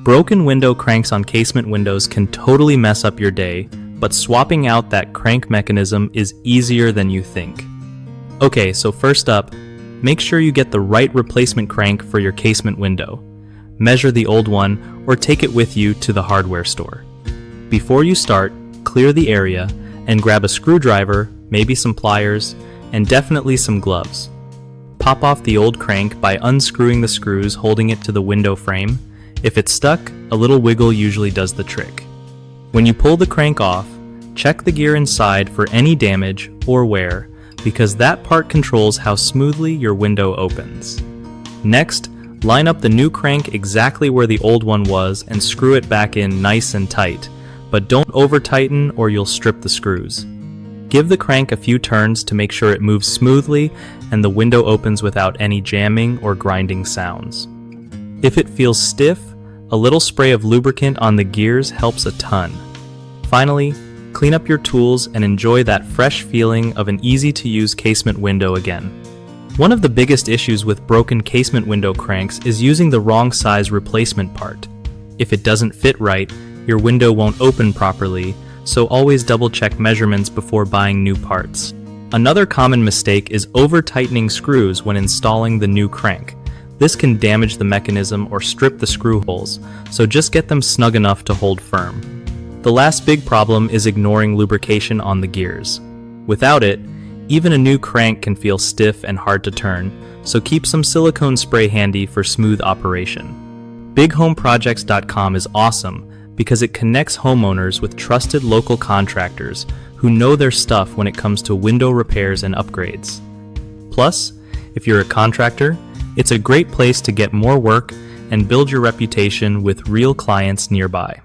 Broken window cranks on casement windows can totally mess up your day, but swapping out that crank mechanism is easier than you think. Okay, so first up, make sure you get the right replacement crank for your casement window. Measure the old one or take it with you to the hardware store. Before you start, clear the area and grab a screwdriver, maybe some pliers, and definitely some gloves. Pop off the old crank by unscrewing the screws holding it to the window frame. If it's stuck, a little wiggle usually does the trick. When you pull the crank off, check the gear inside for any damage or wear, because that part controls how smoothly your window opens. Next, line up the new crank exactly where the old one was and screw it back in nice and tight, but don't over-tighten or you'll strip the screws. Give the crank a few turns to make sure it moves smoothly and the window opens without any jamming or grinding sounds. If it feels stiff, a little spray of lubricant on the gears helps a ton. Finally, clean up your tools and enjoy that fresh feeling of an easy-to-use casement window again. One of the biggest issues with broken casement window cranks is using the wrong size replacement part. If it doesn't fit right, your window won't open properly, so always double-check measurements before buying new parts. Another common mistake is over-tightening screws when installing the new crank. This can damage the mechanism or strip the screw holes, so just get them snug enough to hold firm. The last big problem is ignoring lubrication on the gears. Without it, even a new crank can feel stiff and hard to turn, so keep some silicone spray handy for smooth operation. BigHomeProjects.com is awesome because it connects homeowners with trusted local contractors who know their stuff when it comes to window repairs and upgrades. Plus, if you're a contractor, it's a great place to get more work and build your reputation with real clients nearby.